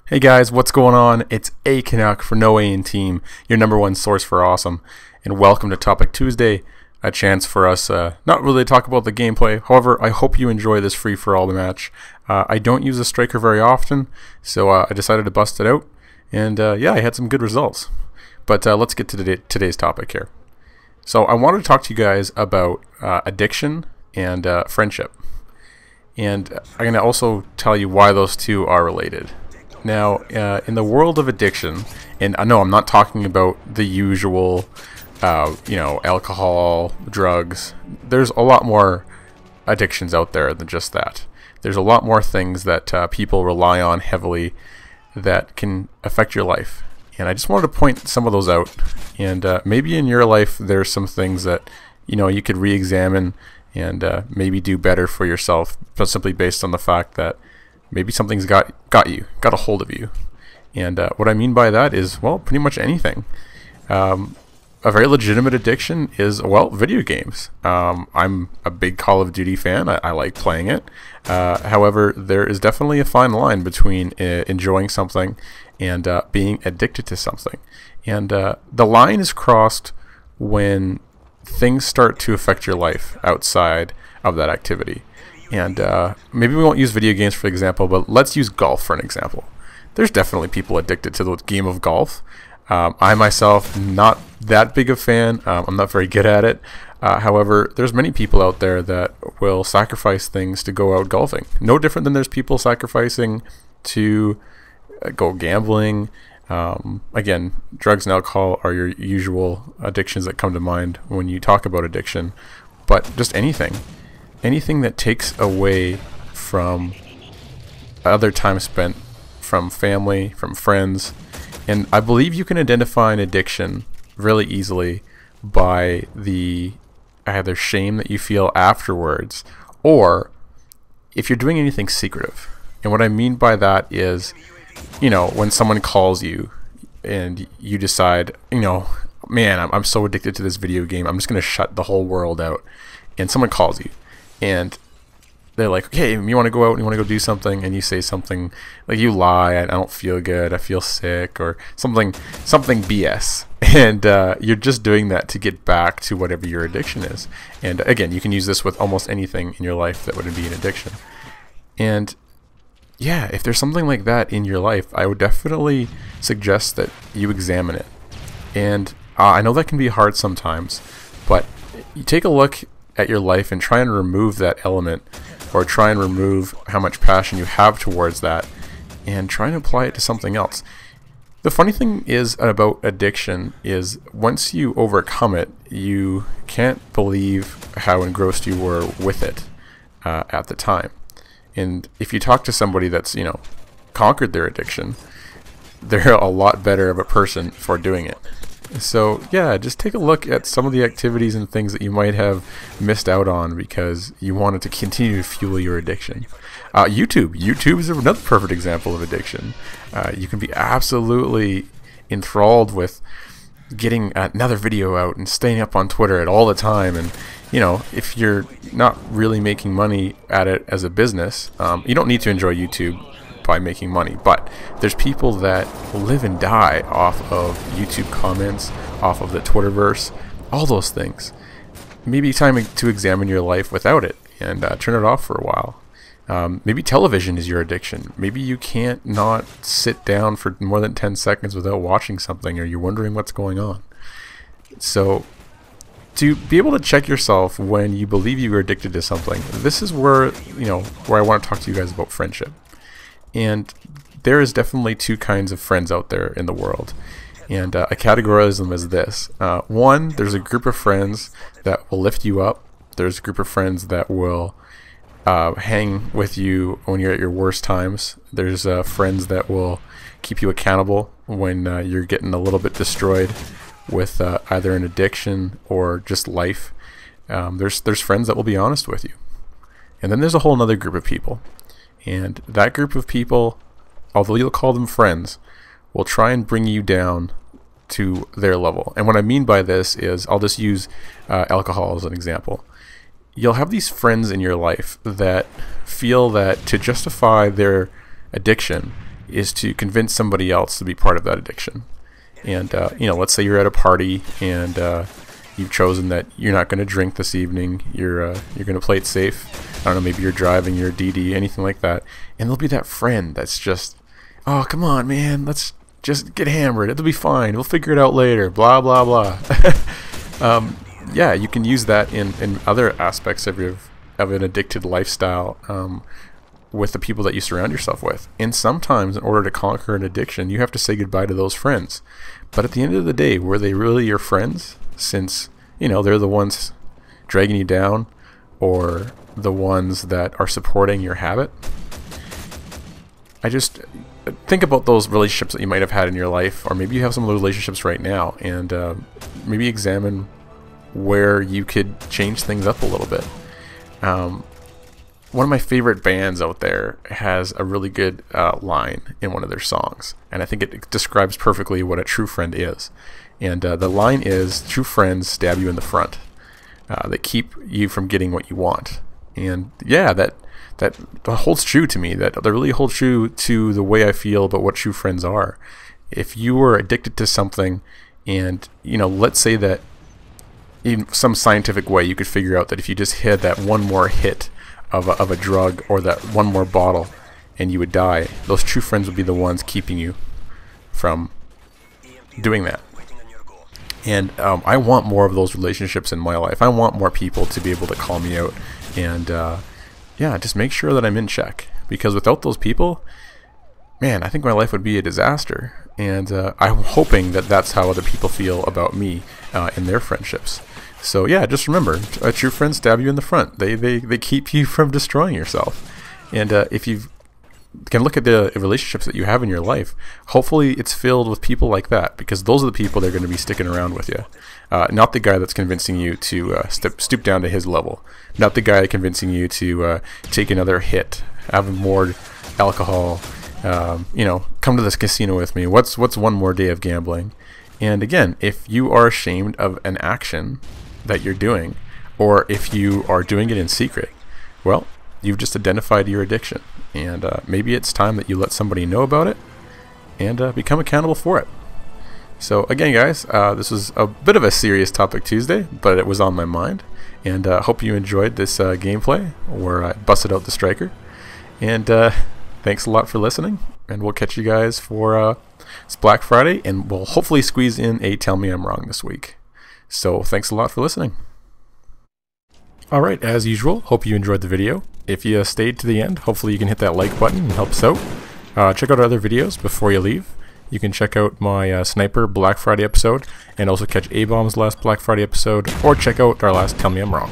Hey guys, what's going on? It's A Canuck for No A in Team, your number one source for awesome, and welcome to Topic Tuesday, a chance for us not really to talk about the gameplay. However, I hope you enjoy this free-for-all match. I don't use a striker very often, so I decided to bust it out, and yeah, I had some good results. But let's get to today's topic here. So I wanted to talk to you guys about addiction and friendship, and I'm going to also tell you why those two are related. Now, in the world of addiction, and I know I'm not talking about the usual, alcohol, drugs. There's a lot more addictions out there than just that. There's a lot more things that people rely on heavily that can affect your life. And I just wanted to point some of those out. And maybe in your life, there's some things that, you could re-examine and maybe do better for yourself, just simply based on the fact that maybe something's got a hold of you. And what I mean by that is, well, pretty much anything. A very legitimate addiction is, well, video games. I'm a big Call of Duty fan. I like playing it. However, there is definitely a fine line between enjoying something and being addicted to something. And the line is crossed when things start to affect your life outside of that activity. And maybe we won't use video games for example, but let's use golf for an example. There's definitely people addicted to the game of golf. I myself, not that big a fan. I'm not very good at it. However, there's many people out there that will sacrifice things to go out golfing. No different than there's people sacrificing to go gambling. Again, drugs and alcohol are your usual addictions that come to mind when you talk about addiction. But just anything that takes away from other time spent, from family, from friends. And I believe you can identify an addiction really easily by the either shame that you feel afterwards, or if you're doing anything secretive. And what I mean by that is, when someone calls you and you decide, man, I'm so addicted to this video game, I'm just going to shut the whole world out. And someone calls you and they're like, okay, you want to go out and you want to go do something, and you say something like, you lie, I don't feel good, I feel sick, or something BS. And you're just doing that to get back to whatever your addiction is. And again, you can use this with almost anything in your life that would be an addiction. And yeah, if there's something like that in your life, I would definitely suggest that you examine it. And I know that can be hard sometimes, but you take a look at your life and try and remove that element, or try and remove how much passion you have towards that, and try and apply it to something else. The funny thing is about addiction is once you overcome it, you can't believe how engrossed you were with it at the time. And if you talk to somebody that's conquered their addiction, they're a lot better of a person for doing it. So yeah, just take a look at some of the activities and things that you might have missed out on because you wanted to continue to fuel your addiction. YouTube is another perfect example of addiction. You can be absolutely enthralled with getting another video out and staying up on Twitter at all the time. And if you're not really making money at it as a business, you don't need to enjoy YouTube by making money, but there's people that live and die off of YouTube comments, off of the Twitterverse, all those things. Maybe time to examine your life without it and turn it off for a while. Maybe television is your addiction. Maybe you can't not sit down for more than 10 seconds without watching something, or you're wondering what's going on. So to be able to check yourself when you believe you are addicted to something, this is where I want to talk to you guys about friendship. And there is definitely two kinds of friends out there in the world, and I categorize them as this. One, there's a group of friends that will lift you up. There's a group of friends that will hang with you when you're at your worst times. There's friends that will keep you accountable when you're getting a little bit destroyed with either an addiction or just life. There's friends that will be honest with you. And then there's a whole other group of people. And that group of people, although you'll call them friends, will try and bring you down to their level. And what I mean by this is, I'll just use alcohol as an example. You'll have these friends in your life that feel that to justify their addiction, is to convince somebody else to be part of that addiction. And let's say you're at a party and you've chosen that you're not going to drink this evening. You're going to play it safe. I don't know, maybe you're driving, you're a DD, anything like that. And there'll be that friend that's just, oh, come on, man, let's just get hammered. It'll be fine. We'll figure it out later. Blah, blah, blah. Yeah, you can use that in other aspects of an addicted lifestyle with the people that you surround yourself with. And sometimes in order to conquer an addiction, you have to say goodbye to those friends. But at the end of the day, were they really your friends? Since, they're the ones dragging you down or the ones that are supporting your habit. I just think about those relationships that you might have had in your life, or maybe you have some of those relationships right now, and maybe examine where you could change things up a little bit. One of my favorite bands out there has a really good line in one of their songs, and I think it describes perfectly what a true friend is. And the line is, true friends stab you in the front. They keep you from getting what you want. And yeah, that holds true to me. That really holds true to the way I feel about what true friends are. If you were addicted to something, and let's say that in some scientific way you could figure out that if you just had that one more hit of a drug or that one more bottle and you would die, those true friends would be the ones keeping you from doing that. And I want more of those relationships in my life. I want more people to be able to call me out and just make sure that I'm in check, because without those people, man, I think my life would be a disaster. And I'm hoping that that's how other people feel about me in their friendships. So yeah, just remember, true friends stab you in the front. They keep you from destroying yourself. And if you can look at the relationships that you have in your life, hopefully it's filled with people like that, because those are the people that are going to be sticking around with you. Not the guy that's convincing you to stoop down to his level. Not the guy convincing you to take another hit, have more alcohol, come to this casino with me. What's one more day of gambling? And again, if you are ashamed of an action that you're doing, or if you are doing it in secret, well, you've just identified your addiction, and maybe it's time that you let somebody know about it and become accountable for it. So again, guys, this was a bit of a serious topic Tuesday, but it was on my mind, and hope you enjoyed this gameplay where I busted out the striker. And thanks a lot for listening, and we'll catch you guys for it's Black Friday, and we'll hopefully squeeze in a Tell Me I'm Wrong this week. So thanks a lot for listening. Alright, as usual, hope you enjoyed the video. If you stayed to the end, hopefully you can hit that like button and help us out. Check out our other videos before you leave. You can check out my Sniper Black Friday episode, and also catch A-Bomb's last Black Friday episode, or check out our last Tell Me I'm Wrong.